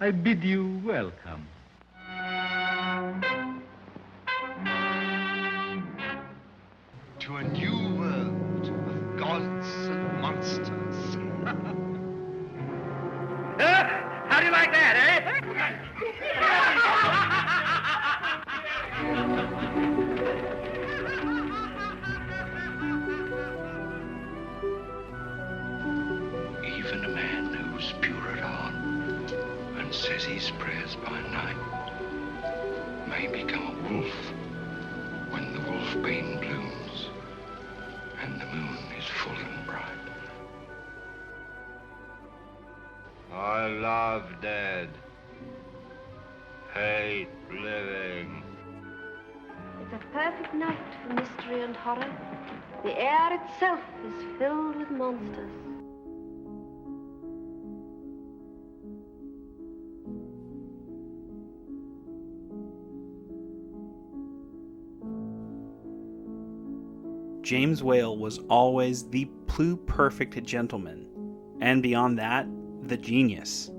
I bid you welcome. To a new world of gods and monsters. How do you like that, eh? Even a man who's pure at heart and says his prayers by night may become a wolf when the wolfbane blooms and the moon is full and bright. I love dead. Hate living. It's a perfect night for mystery and horror. The air itself is filled with monsters. James Whale was always the pluperfect gentleman, and beyond that, the genius.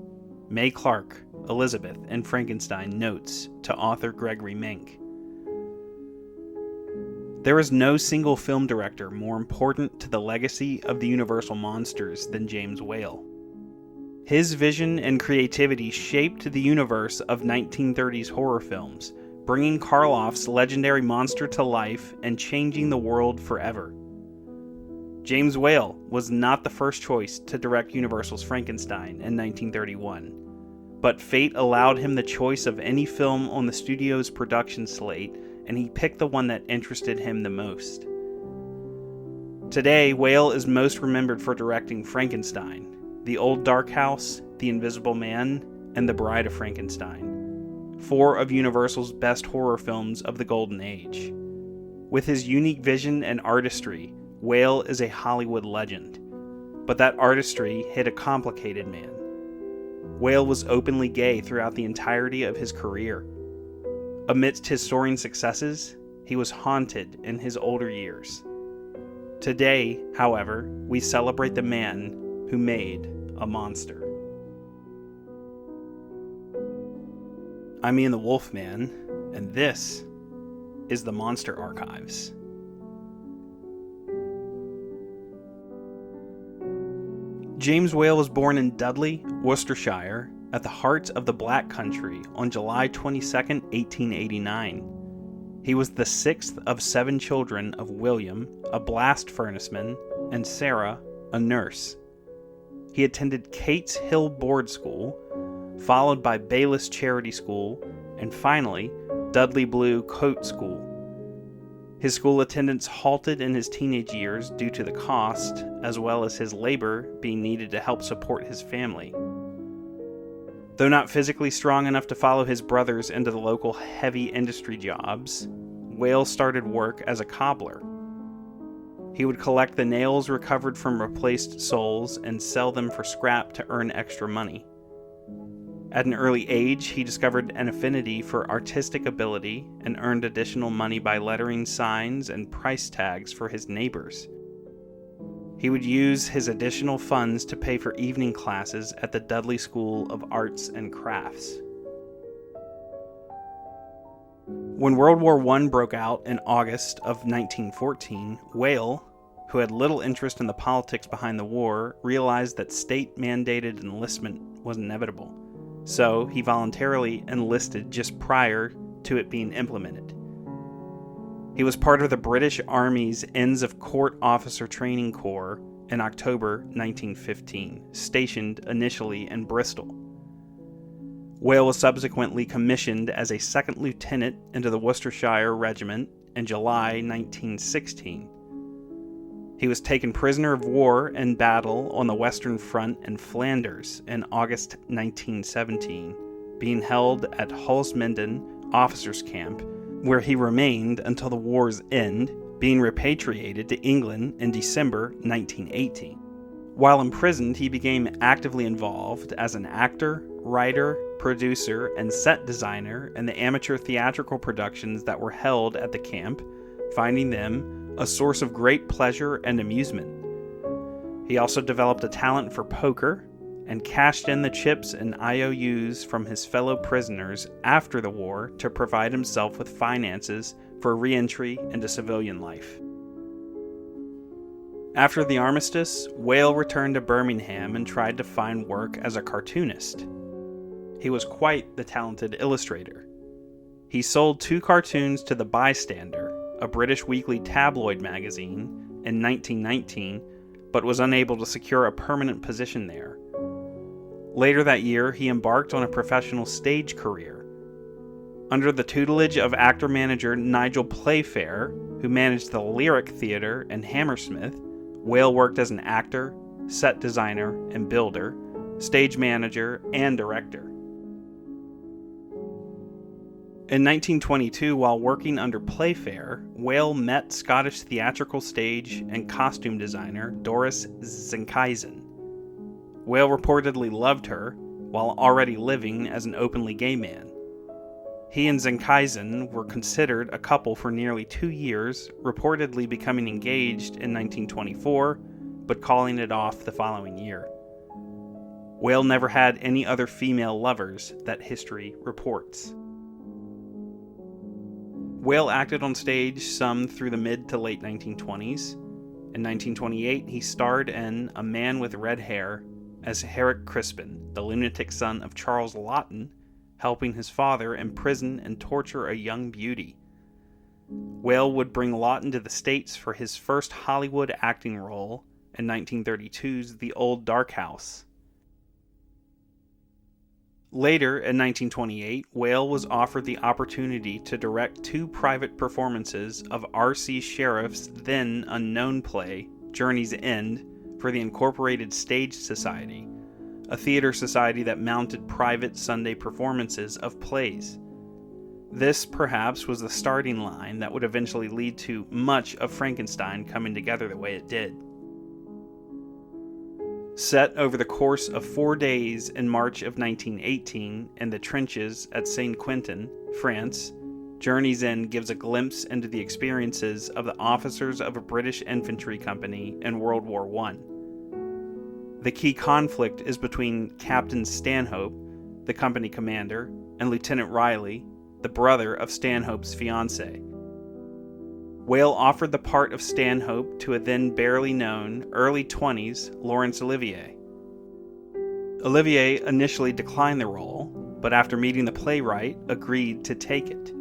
May Clark, Elizabeth, and Frankenstein notes to author Gregory Menck. There is no single film director more important to the legacy of the Universal monsters than James Whale. His vision and creativity shaped the universe of 1930s horror films, bringing Karloff's legendary monster to life and changing the world forever. James Whale was not the first choice to direct Universal's Frankenstein in 1931, but fate allowed him the choice of any film on the studio's production slate, and he picked the one that interested him the most. Today, Whale is most remembered for directing Frankenstein, The Old Dark House, The Invisible Man, and The Bride of Frankenstein, 4 of Universal's best horror films of the Golden Age. With his unique vision and artistry, Whale is a Hollywood legend. But that artistry hid a complicated man. Whale was openly gay throughout the entirety of his career. Amidst his soaring successes, he was haunted in his older years. Today, however, we celebrate the man who made a monster. I'm Ian the Wolfman, and this is the Monster Archives. James Whale was born in Dudley, Worcestershire, at the heart of the Black Country on July 22, 1889. He was the 6th of 7 children of William, a blast furnaceman, and Sarah, a nurse. He attended Cates Hill Board School, followed by Baylis Charity School, and finally, Dudley Blue Coat School. His school attendance halted in his teenage years due to the cost, as well as his labor being needed to help support his family. Though not physically strong enough to follow his brothers into the local heavy industry jobs, Whale started work as a cobbler. He would collect the nails recovered from replaced soles and sell them for scrap to earn extra money. At an early age, he discovered an affinity for artistic ability and earned additional money by lettering signs and price tags for his neighbors. He would use his additional funds to pay for evening classes at the Dudley School of Arts and Crafts. When World War I broke out in August of 1914, Whale, who had little interest in the politics behind the war, realized that state-mandated enlistment was inevitable. So he voluntarily enlisted just prior to it being implemented. He was part of the British Army's Inns of Court Officer Training Corps in October 1915, stationed initially in Bristol. Whale was subsequently commissioned as a second lieutenant into the Worcestershire Regiment in July 1916. He was taken prisoner of war in battle on the Western Front in Flanders in August 1917, being held at Holzminden Officers' Camp, where he remained until the war's end, being repatriated to England in December 1918. While imprisoned, he became actively involved as an actor, writer, producer, and set designer in the amateur theatrical productions that were held at the camp, finding them a source of great pleasure and amusement. He also developed a talent for poker and cashed in the chips and IOUs from his fellow prisoners after the war to provide himself with finances for re-entry into civilian life. After the armistice, Whale returned to Birmingham and tried to find work as a cartoonist. He was quite the talented illustrator. He sold 2 cartoons to The Bystander, a British weekly tabloid magazine, in 1919, but was unable to secure a permanent position there. Later that year, he embarked on a professional stage career. Under the tutelage of actor-manager Nigel Playfair, who managed the Lyric Theatre in Hammersmith, Whale worked as an actor, set designer and builder, stage manager, and director. In 1922, while working under Playfair, Whale met Scottish theatrical stage and costume designer Doris Zinkeisen. Whale reportedly loved her, while already living as an openly gay man. He and Zinkeisen were considered a couple for nearly 2 years, reportedly becoming engaged in 1924, but calling it off the following year. Whale never had any other female lovers that history reports. Whale acted on stage some through the mid to late 1920s. In 1928, he starred in A Man with Red Hair as Herrick Crispin, the lunatic son of Charles Laughton, helping his father imprison and torture a young beauty. Whale would bring Laughton to the States for his first Hollywood acting role in 1932's The Old Dark House. Later, in 1928, Whale was offered the opportunity to direct 2 private performances of R.C. Sheriff's then unknown play, Journey's End, for the Incorporated Stage Society, a theater society that mounted private Sunday performances of plays. This, perhaps, was the starting line that would eventually lead to much of Frankenstein coming together the way it did. Set over the course of 4 days in March of 1918 in the trenches at Saint-Quentin, France, Journey's End gives a glimpse into the experiences of the officers of a British infantry company in World War I. The key conflict is between Captain Stanhope, the company commander, and Lieutenant Riley, the brother of Stanhope's fiancée. Whale offered the part of Stanhope to a then barely known, early 20s Laurence Olivier. Olivier initially declined the role, but after meeting the playwright, agreed to take it.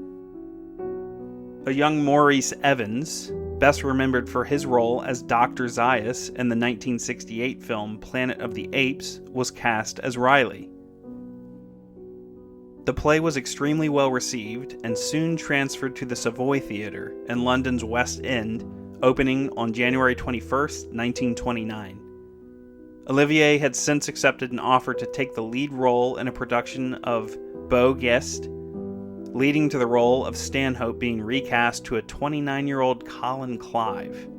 A young Maurice Evans, best remembered for his role as Dr. Zaius in the 1968 film Planet of the Apes, was cast as Riley. The play was extremely well received and soon transferred to the Savoy Theatre in London's West End, opening on January 21, 1929. Olivier had since accepted an offer to take the lead role in a production of Beau Geste, leading to the role of Stanhope being recast to a 29-year-old Colin Clive.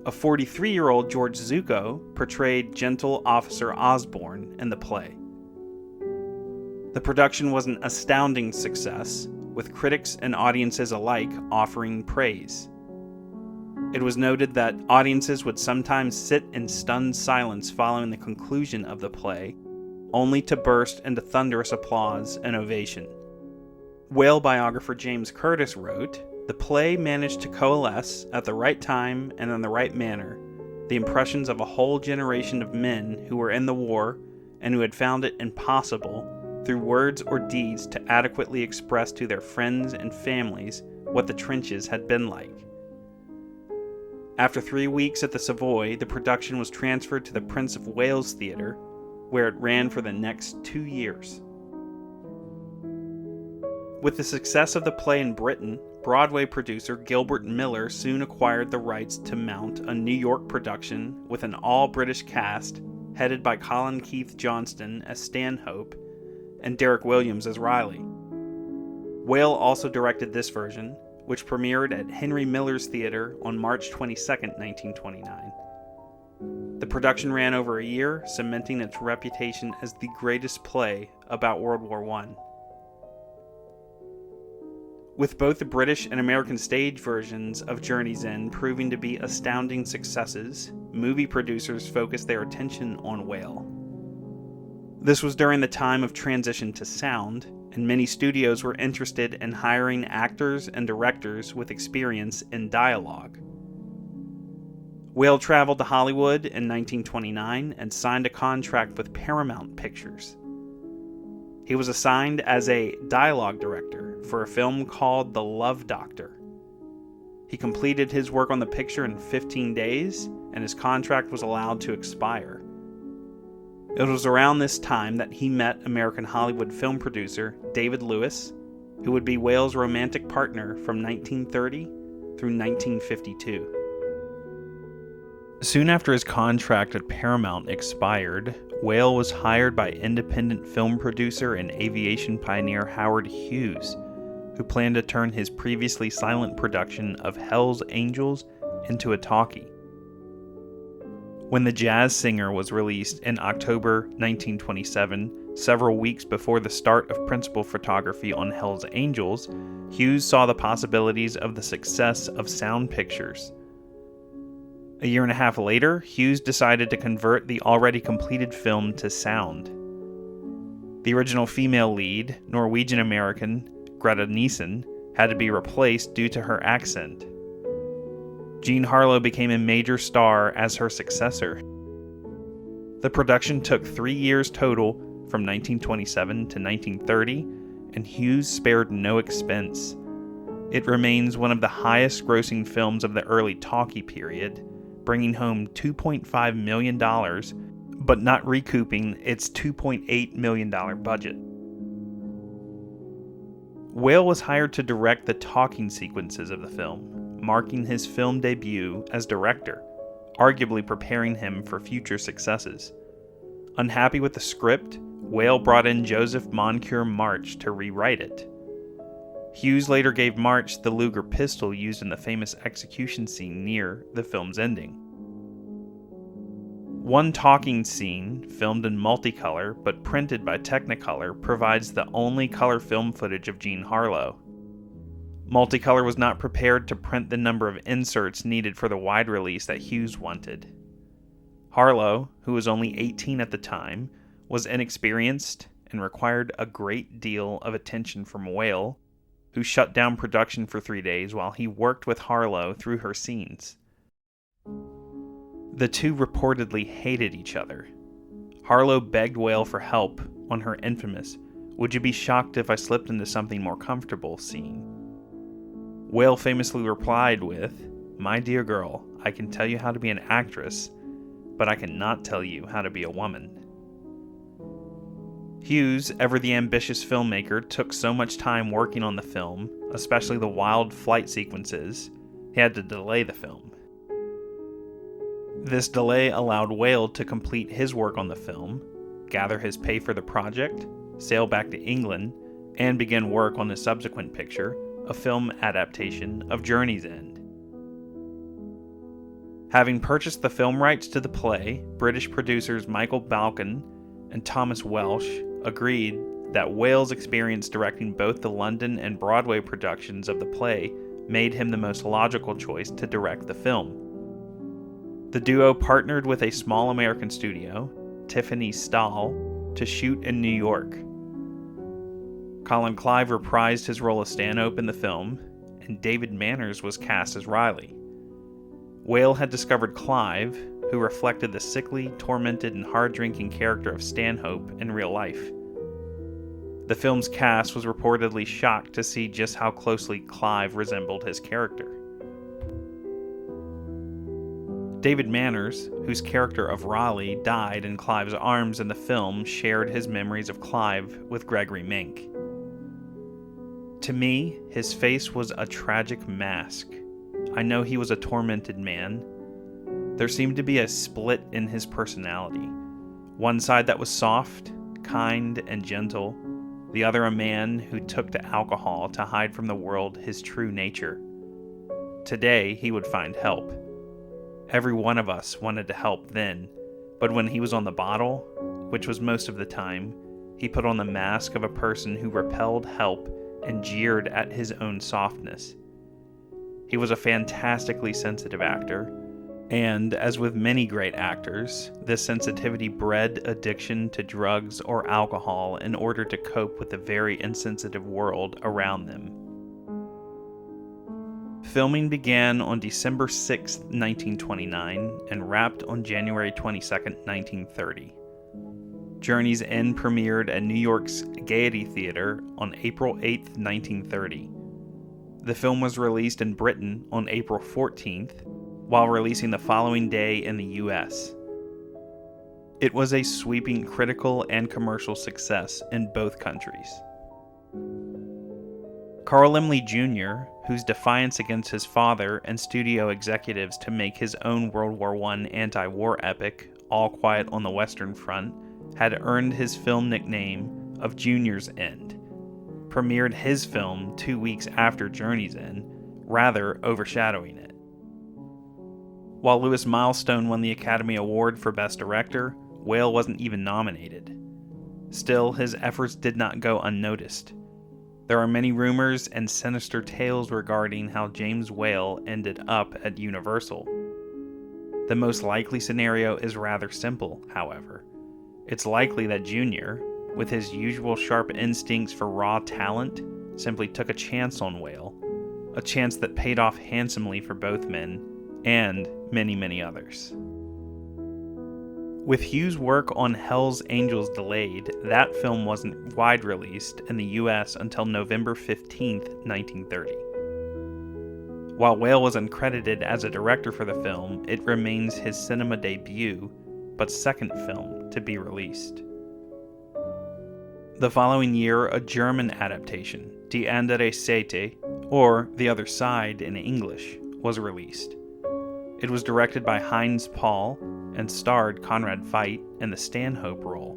A 43-year-old George Zucco portrayed gentle Officer Osborne in the play. The production was an astounding success, with critics and audiences alike offering praise. It was noted that audiences would sometimes sit in stunned silence following the conclusion of the play, only to burst into thunderous applause and ovation. Whale biographer James Curtis wrote, "The play managed to coalesce at the right time and in the right manner the impressions of a whole generation of men who were in the war and who had found it impossible through words or deeds to adequately express to their friends and families what the trenches had been like." After 3 weeks at the Savoy, the production was transferred to the Prince of Wales Theatre, where it ran for the next 2 years. With the success of the play in Britain, Broadway producer Gilbert Miller soon acquired the rights to mount a New York production with an all-British cast headed by Colin Keith Johnston as Stanhope and Derek Williams as Riley. Whale also directed this version, which premiered at Henry Miller's Theatre on March 22, 1929. The production ran over a year, cementing its reputation as the greatest play about World War I. With both the British and American stage versions of Journey's End proving to be astounding successes, movie producers focused their attention on Whale. This was during the time of transition to sound, and many studios were interested in hiring actors and directors with experience in dialogue. Whale traveled to Hollywood in 1929 and signed a contract with Paramount Pictures. He was assigned as a dialogue director for a film called The Love Doctor. He completed his work on the picture in 15 days, and his contract was allowed to expire. It was around this time that he met American Hollywood film producer David Lewis, who would be Whale's romantic partner from 1930 through 1952. Soon after his contract at Paramount expired, Whale was hired by independent film producer and aviation pioneer Howard Hughes, who planned to turn his previously silent production of Hell's Angels into a talkie. When The Jazz Singer was released in October 1927, several weeks before the start of principal photography on Hell's Angels, Hughes saw the possibilities of the success of sound pictures. A year and a half later, Hughes decided to convert the already completed film to sound. The original female lead, Norwegian-American Greta Nielsen, had to be replaced due to her accent. Jean Harlow became a major star as her successor. The production took 3 years total, from 1927 to 1930, and Hughes spared no expense. It remains one of the highest-grossing films of the early talkie period, bringing home $2.5 million, but not recouping its $2.8 million budget. Whale was hired to direct the talking sequences of the film, marking his film debut as director, arguably preparing him for future successes. Unhappy with the script, Whale brought in Joseph Moncure March to rewrite it. Hughes later gave March the Luger pistol used in the famous execution scene near the film's ending. One talking scene, filmed in multicolor but printed by Technicolor, provides the only color film footage of Jean Harlow. Multicolor was not prepared to print the number of inserts needed for the wide release that Hughes wanted. Harlow, who was only 18 at the time, was inexperienced and required a great deal of attention from Whale, who shut down production for 3 days while he worked with Harlow through her scenes. The two reportedly hated each other. Harlow begged Whale for help on her infamous "Would you be shocked if I slipped into something more comfortable" scene. Whale famously replied with, "My dear girl, I can tell you how to be an actress, but I cannot tell you how to be a woman." Hughes, ever the ambitious filmmaker, took so much time working on the film, especially the wild flight sequences, he had to delay the film. This delay allowed Whale to complete his work on the film, gather his pay for the project, sail back to England, and begin work on his subsequent picture, a film adaptation of Journey's End. Having purchased the film rights to the play, British producers Michael Balcon and Thomas Welsh agreed that Whale's experience directing both the London and Broadway productions of the play made him the most logical choice to direct the film. The duo partnered with a small American studio, Tiffany Stahl, to shoot in New York. Colin Clive reprised his role as Stanhope in the film, and David Manners was cast as Riley. Whale had discovered Clive, who reflected the sickly, tormented, and hard-drinking character of Stanhope in real life. The film's cast was reportedly shocked to see just how closely Clive resembled his character. David Manners, whose character of Raleigh died in Clive's arms in the film, shared his memories of Clive with Gregory Mink. To me, his face was a tragic mask. I know he was a tormented man. There seemed to be a split in his personality. One side that was soft, kind, and gentle, the other a man who took to alcohol to hide from the world his true nature. Today, he would find help. Every one of us wanted to help then, but when he was on the bottle, which was most of the time, he put on the mask of a person who repelled help and jeered at his own softness. He was a fantastically sensitive actor, And, as with many great actors, this sensitivity bred addiction to drugs or alcohol in order to cope with the very insensitive world around them. Filming began on December 6, 1929, and wrapped on January 22, 1930. Journey's End premiered at New York's Gaiety Theatre on April 8, 1930. The film was released in Britain on April 14th, while releasing the following day in the US. It was a sweeping critical and commercial success in both countries. Carl Laemmle Jr., whose defiance against his father and studio executives to make his own World War I anti-war epic, All Quiet on the Western Front, had earned his film nickname of Junior's End, premiered his film 2 weeks after Journey's End, rather overshadowing it. While Louis Milestone won the Academy Award for Best Director, Whale wasn't even nominated. Still, his efforts did not go unnoticed. There are many rumors and sinister tales regarding how James Whale ended up at Universal. The most likely scenario is rather simple, however. It's likely that Junior, with his usual sharp instincts for raw talent, simply took a chance on Whale, a chance that paid off handsomely for both men, and many, many others. With Hughes' work on Hell's Angels delayed, that film wasn't wide released in the US until November 15, 1930. While Whale was uncredited as a director for the film, it remains his cinema debut, but second film to be released. The following year, a German adaptation, Die andere Seite, or The Other Side in English, was released. It was directed by Heinz Paul and starred Conrad Veidt in the Stanhope role.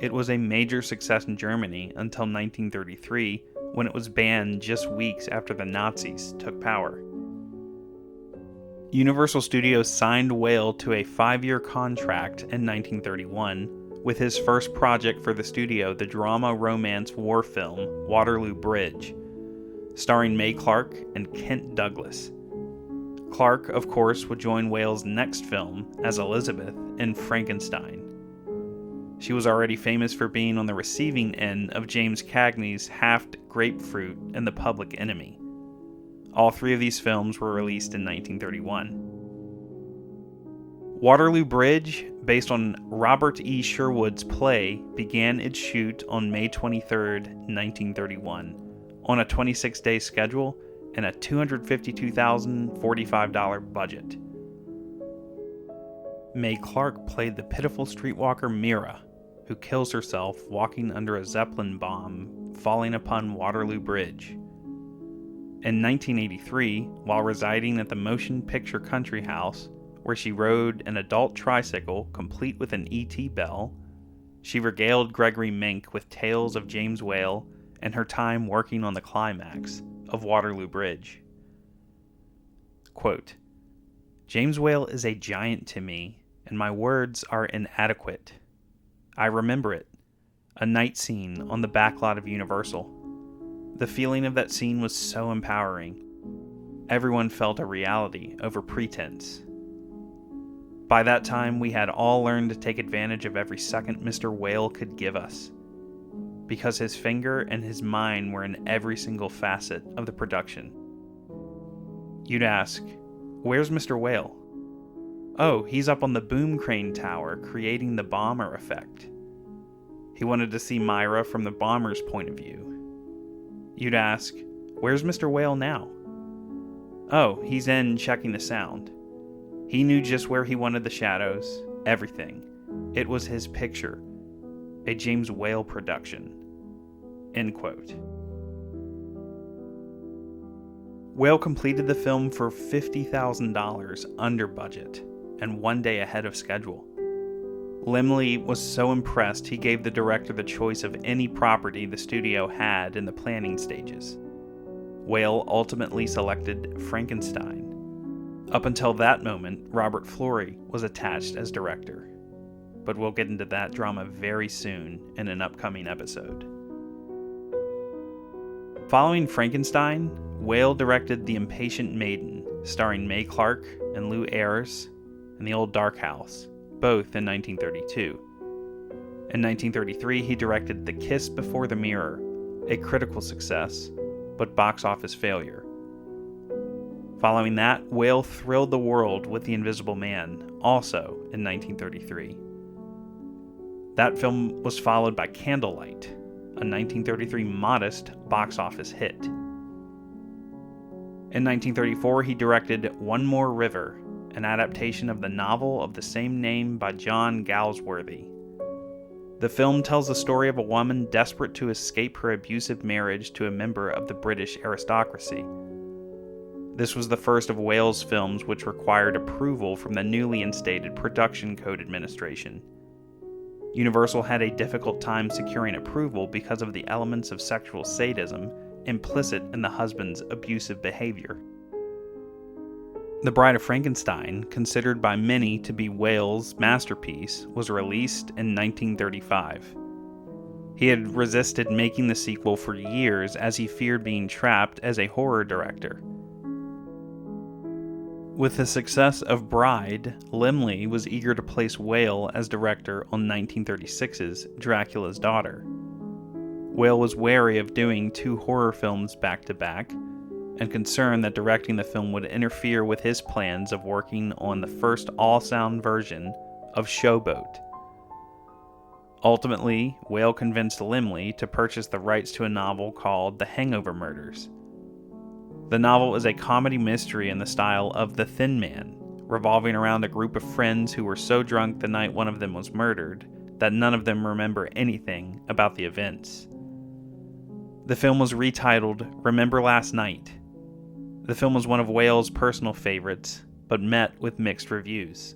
It was a major success in Germany until 1933, when it was banned just weeks after the Nazis took power. Universal Studios signed Whale to a 5-year contract in 1931, with his first project for the studio the drama-romance war film Waterloo Bridge, starring Mae Clarke and Kent Douglas. Clarke, of course, would join Whale's next film as Elizabeth in Frankenstein. She was already famous for being on the receiving end of James Cagney's Half Grapefruit and The Public Enemy. All 3 of these films were released in 1931. Waterloo Bridge, based on Robert E. Sherwood's play, began its shoot on May 23, 1931, on a 26-day schedule and a $252,045 budget. Mae Clarke played the pitiful streetwalker Mira, who kills herself walking under a Zeppelin bomb falling upon Waterloo Bridge. In 1983, while residing at the Motion Picture Country House, where she rode an adult tricycle complete with an ET bell, she regaled Gregory Mink with tales of James Whale and her time working on the climax of Waterloo Bridge. Quote, "James Whale is a giant to me, and my words are inadequate. I remember it, a night scene on the backlot of Universal. The feeling of that scene was so empowering. Everyone felt a reality over pretense. By that time, we had all learned to take advantage of every second Mr. Whale could give us, because his finger and his mind were in every single facet of the production. You'd ask, where's Mr. Whale? Oh, he's up on the boom crane tower creating the bomber effect. He wanted to see Myra from the bomber's point of view. You'd ask, where's Mr. Whale now? Oh, he's in checking the sound. He knew just where he wanted the shadows, everything. It was his picture. A James Whale production." End quote. Whale completed the film for $50,000 under budget and 1 day ahead of schedule. Laemmle was so impressed he gave the director the choice of any property the studio had in the planning stages. Whale ultimately selected Frankenstein. Up until that moment, Robert Florey was attached as director. But we'll get into that drama very soon in an upcoming episode. Following Frankenstein, Whale directed The Impatient Maiden, starring Mae Clarke and Lou Ayres, and The Old Dark House, both in 1932. In 1933, he directed The Kiss Before the Mirror, a critical success, but box office failure. Following that, Whale thrilled the world with The Invisible Man, also in 1933. That film was followed by Candlelight, a 1933 modest box office hit. In 1934, he directed One More River, an adaptation of the novel of the same name by John Galsworthy. The film tells the story of a woman desperate to escape her abusive marriage to a member of the British aristocracy. This was the first of Whale's films which required approval from the newly instated Production Code Administration. Universal had a difficult time securing approval because of the elements of sexual sadism implicit in the husband's abusive behavior. The Bride of Frankenstein, considered by many to be Whale's masterpiece, was released in 1935. He had resisted making the sequel for years as he feared being trapped as a horror director. With the success of Bride, Laemmle was eager to place Whale as director on 1936's Dracula's Daughter. Whale was wary of doing two horror films back-to-back, and concerned that directing the film would interfere with his plans of working on the first all-sound version of Showboat. Ultimately, Whale convinced Laemmle to purchase the rights to a novel called The Hangover Murders. The novel is a comedy mystery in the style of The Thin Man, revolving around a group of friends who were so drunk the night one of them was murdered that none of them remember anything about the events. The film was retitled Remember Last Night. The film was one of Whale's personal favorites, but met with mixed reviews.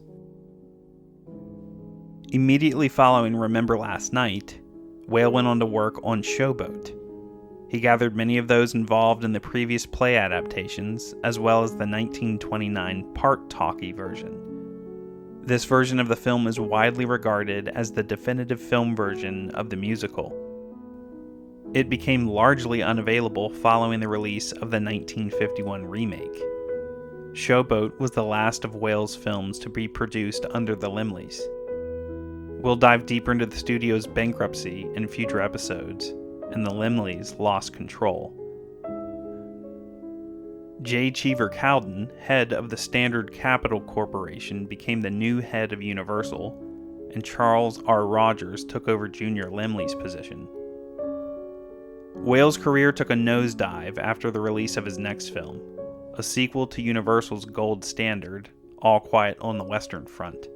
Immediately following Remember Last Night, Whale went on to work on Showboat. He gathered many of those involved in the previous play adaptations, as well as the 1929 part-talkie version. This version of the film is widely regarded as the definitive film version of the musical. It became largely unavailable following the release of the 1951 remake. Showboat was the last of Whale's films to be produced under the Laemmles. We'll dive deeper into the studio's bankruptcy in future episodes, and the Laemmles lost control. J. Cheever Cowden, head of the Standard Capital Corporation, became the new head of Universal, and Charles R. Rogers took over Junior Laemmle's position. Whale's career took a nosedive after the release of his next film, a sequel to Universal's gold standard, All Quiet on the Western Front.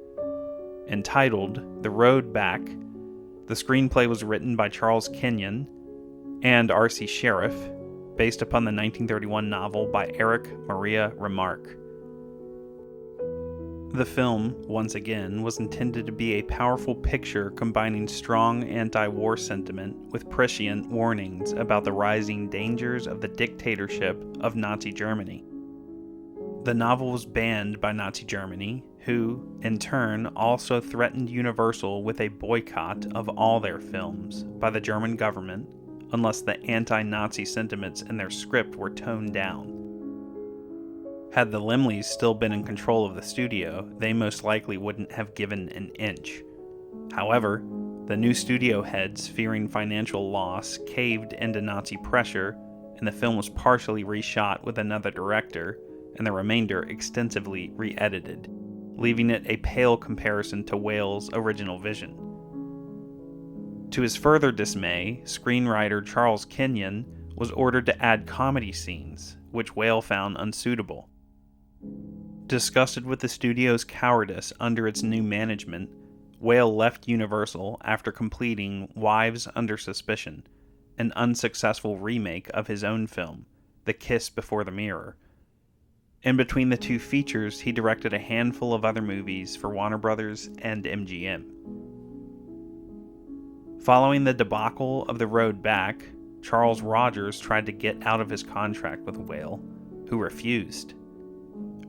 Entitled The Road Back, the screenplay was written by Charles Kenyon and R.C. Sheriff, based upon the 1931 novel by Eric Maria Remarque. The film, once again, was intended to be a powerful picture combining strong anti-war sentiment with prescient warnings about the rising dangers of the dictatorship of Nazi Germany. The novel was banned by Nazi Germany, who, in turn, also threatened Universal with a boycott of all their films by the German government unless the anti-Nazi sentiments in their script were toned down. Had the Laemmles still been in control of the studio, they most likely wouldn't have given an inch. However, the new studio heads, fearing financial loss, caved into Nazi pressure, and the film was partially reshot with another director, and the remainder extensively re-edited, leaving it a pale comparison to Whale's original vision. To his further dismay, screenwriter Charles Kenyon was ordered to add comedy scenes, which Whale found unsuitable. Disgusted with the studio's cowardice under its new management, Whale left Universal after completing Wives Under Suspicion, an unsuccessful remake of his own film, The Kiss Before the Mirror. In between the two features, he directed a handful of other movies for Warner Brothers and MGM. Following the debacle of The Road Back, Charles Rogers tried to get out of his contract with Whale, who refused.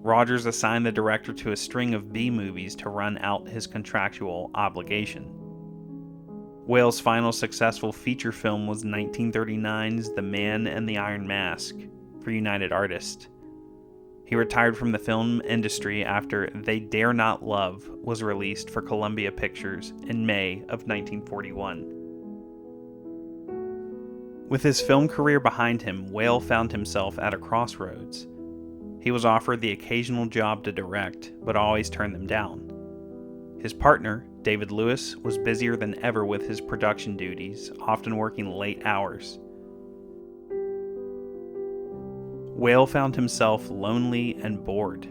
Rogers assigned the director to a string of B-movies to run out his contractual obligation. Whale's final successful feature film was 1939's The Man and the Iron Mask for United Artists. He retired from the film industry after They Dare Not Love was released for Columbia Pictures in May of 1941. With his film career behind him, Whale found himself at a crossroads. He was offered the occasional job to direct, but always turned them down. His partner, David Lewis, was busier than ever with his production duties, often working late hours. Whale found himself lonely and bored,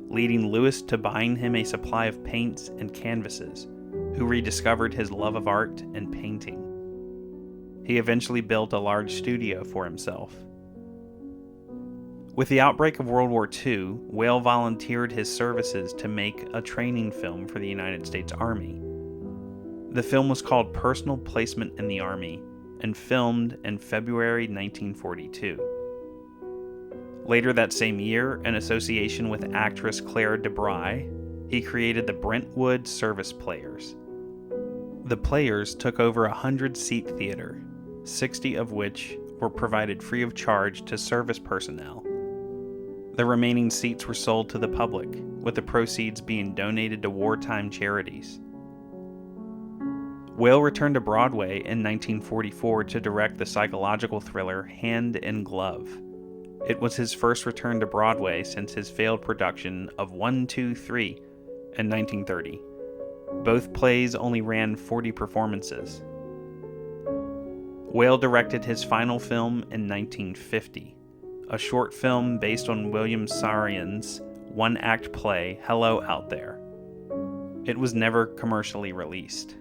leading Lewis to buying him a supply of paints and canvases, who rediscovered his love of art and painting. He eventually built a large studio for himself. With the outbreak of World War II, Whale volunteered his services to make a training film for the United States Army. The film was called Personal Placement in the Army and filmed in February 1942. Later that same year, in association with actress Claire DeBry, he created the Brentwood Service Players. The Players took over a 100-seat theater, 60 of which were provided free of charge to service personnel. The remaining seats were sold to the public, with the proceeds being donated to wartime charities. Whale returned to Broadway in 1944 to direct the psychological thriller Hand in Glove. It was his first return to Broadway since his failed production of 1, 2, 3 in 1930. Both plays only ran 40 performances. Whale directed his final film in 1950, a short film based on William Saroyan's one-act play Hello Out There. It was never commercially released.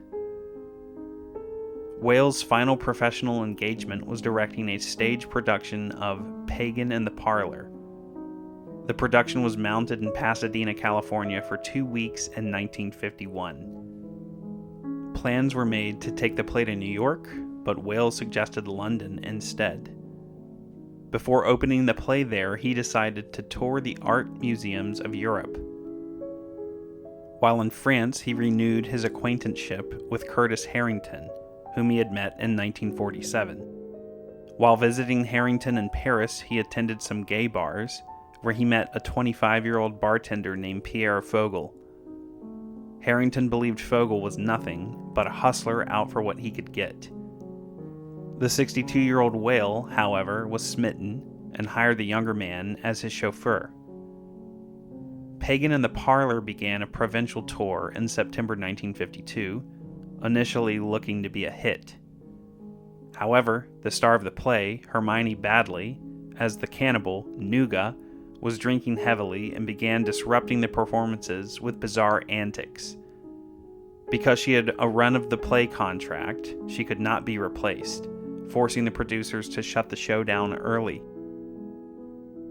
Whale's final professional engagement was directing a stage production of Pagan in the Parlor. The production was mounted in Pasadena, California for 2 weeks in 1951. Plans were made to take the play to New York, but Whale suggested London instead. Before opening the play there, he decided to tour the art museums of Europe. While in France, he renewed his acquaintanceship with Curtis Harrington, whom he had met in 1947. While visiting Harrington in Paris, he attended some gay bars, where he met a 25-year-old bartender named Pierre Fogel. Harrington believed Fogel was nothing but a hustler out for what he could get. The 62-year-old Whale, however, was smitten and hired the younger man as his chauffeur. Pagan in the Parlor began a provincial tour in September 1952, initially looking to be a hit. However, the star of the play, Hermione Badley, as the cannibal, Nuga, was drinking heavily and began disrupting the performances with bizarre antics. Because she had a run-of-the-play contract, she could not be replaced, forcing the producers to shut the show down early.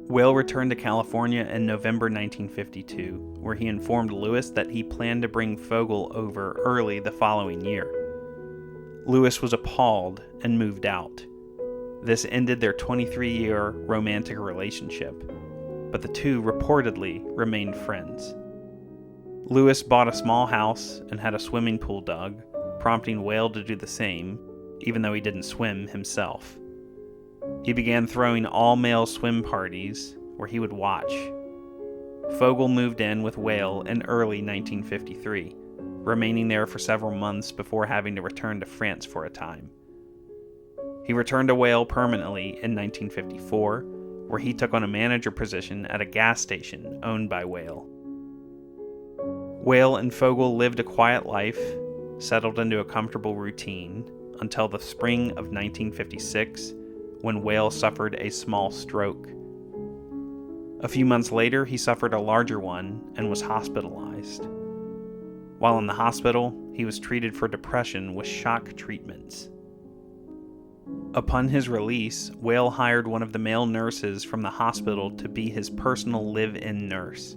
Whale returned to California in November 1952, where he informed Lewis that he planned to bring Fogel over early the following year. Lewis was appalled and moved out. This ended their 23-year romantic relationship, but the two reportedly remained friends. Lewis bought a small house and had a swimming pool dug, prompting Whale to do the same, even though he didn't swim himself. He began throwing all-male swim parties where he would watch. Fogel moved in with Whale in early 1953, remaining there for several months before having to return to France for a time. He returned to Whale permanently in 1954, where he took on a manager position at a gas station owned by Whale. Whale and Fogel lived a quiet life, settled into a comfortable routine, until the spring of 1956, when Whale suffered a small stroke. A few months later, he suffered a larger one and was hospitalized. While in the hospital, he was treated for depression with shock treatments. Upon his release, Whale hired one of the male nurses from the hospital to be his personal live-in nurse.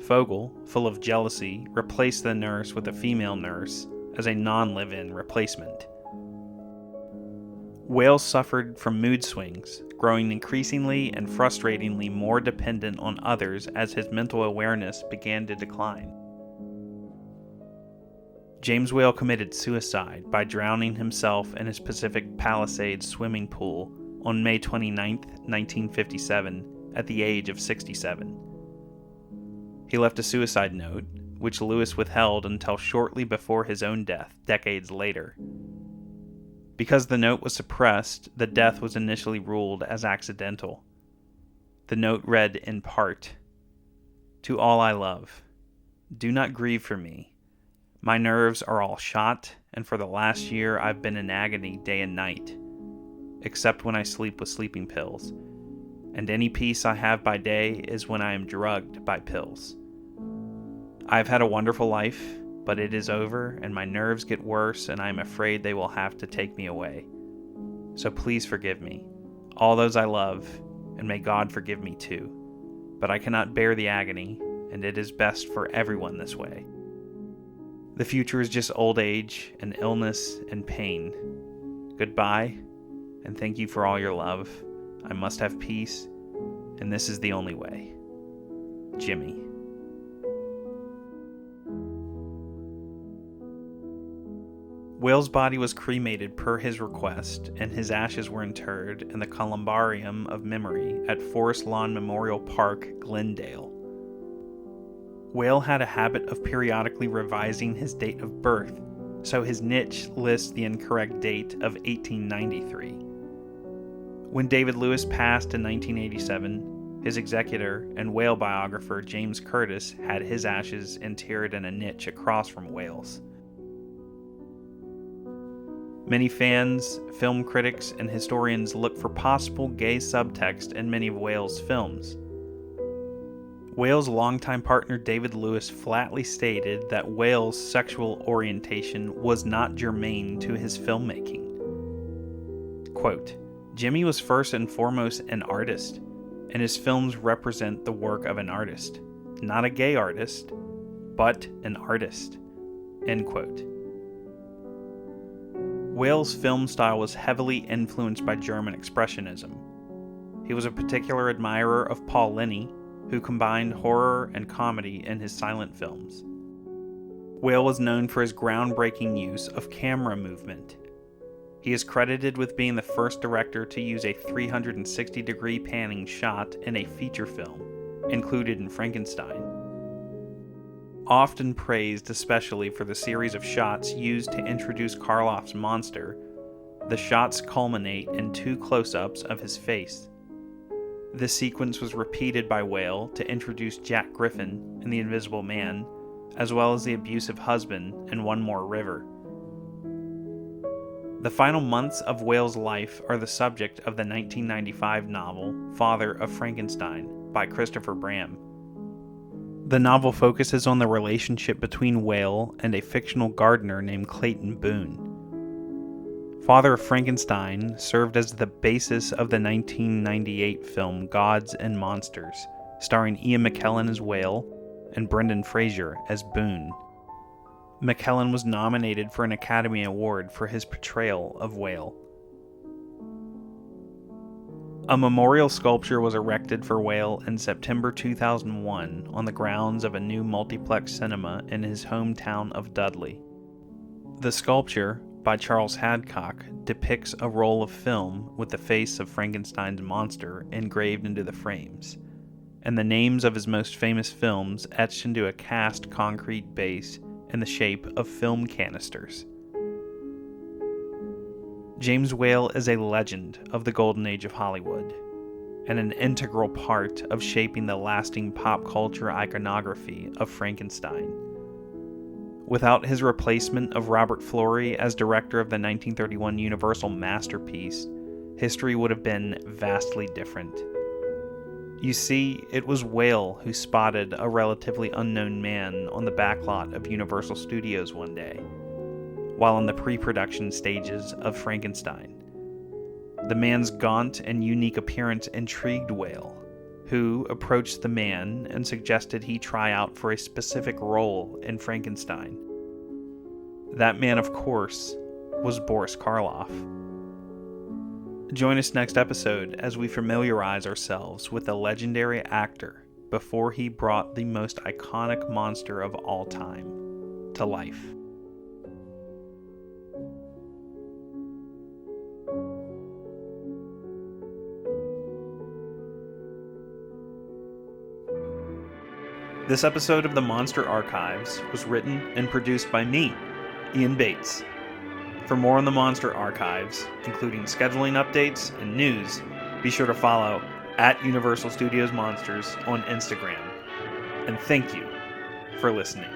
Fogel, full of jealousy, replaced the nurse with a female nurse as a non-live-in replacement. Whale suffered from mood swings, growing increasingly and frustratingly more dependent on others as his mental awareness began to decline. James Whale committed suicide by drowning himself in his Pacific Palisades swimming pool on May 29, 1957, at the age of 67. He left a suicide note, which Lewis withheld until shortly before his own death, decades later. Because the note was suppressed, the death was initially ruled as accidental. The note read in part, "To all I love, do not grieve for me. My nerves are all shot, and for the last year I've been in agony day and night, except when I sleep with sleeping pills. And any peace I have by day is when I am drugged by pills. I've had a wonderful life, but it is over, and my nerves get worse, and I am afraid they will have to take me away. So please forgive me, all those I love, and may God forgive me too. But I cannot bear the agony, and it is best for everyone this way. The future is just old age and illness and pain. Goodbye, and thank you for all your love. I must have peace, and this is the only way. Jimmy." Whale's body was cremated per his request, and his ashes were interred in the Columbarium of Memory at Forest Lawn Memorial Park, Glendale. Whale had a habit of periodically revising his date of birth, so his niche lists the incorrect date of 1893. When David Lewis passed in 1987, his executor and Whale biographer James Curtis had his ashes interred in a niche across from Whale's. Many fans, film critics, and historians look for possible gay subtext in many of Whale's films. Whale's longtime partner David Lewis flatly stated that Whale's sexual orientation was not germane to his filmmaking. Quote, "Jimmy was first and foremost an artist, and his films represent the work of an artist, not a gay artist, but an artist." End quote. Whale's film style was heavily influenced by German Expressionism. He was a particular admirer of Paul Linney, who combined horror and comedy in his silent films. Whale was known for his groundbreaking use of camera movement. He is credited with being the first director to use a 360-degree panning shot in a feature film, included in Frankenstein. Often praised especially for the series of shots used to introduce Karloff's monster, the shots culminate in 2 close-ups of his face. This sequence was repeated by Whale to introduce Jack Griffin in The Invisible Man, as well as the abusive husband in One More River. The final months of Whale's life are the subject of the 1995 novel Father of Frankenstein by Christopher Bram. The novel focuses on the relationship between Whale and a fictional gardener named Clayton Boone. Father of Frankenstein served as the basis of the 1998 film Gods and Monsters, starring Ian McKellen as Whale and Brendan Fraser as Boone. McKellen was nominated for an Academy Award for his portrayal of Whale. A memorial sculpture was erected for Whale in September 2001 on the grounds of a new multiplex cinema in his hometown of Dudley. The sculpture, by Charles Hadcock, depicts a roll of film with the face of Frankenstein's monster engraved into the frames, and the names of his most famous films etched into a cast concrete base in the shape of film canisters. James Whale is a legend of the golden age of Hollywood, and an integral part of shaping the lasting pop culture iconography of Frankenstein. Without his replacement of Robert Florey as director of the 1931 Universal masterpiece, history would have been vastly different. You see, it was Whale who spotted a relatively unknown man on the backlot of Universal Studios one day, while in the pre-production stages of Frankenstein. The man's gaunt and unique appearance intrigued Whale, who approached the man and suggested he try out for a specific role in Frankenstein. That man, of course, was Boris Karloff. Join us next episode as we familiarize ourselves with the legendary actor before he brought the most iconic monster of all time to life. This episode of the Monster Archives was written and produced by me, Ian Bates. For more on the Monster Archives, including scheduling updates and news, be sure to follow at Universal Studios Monsters on Instagram. And thank you for listening.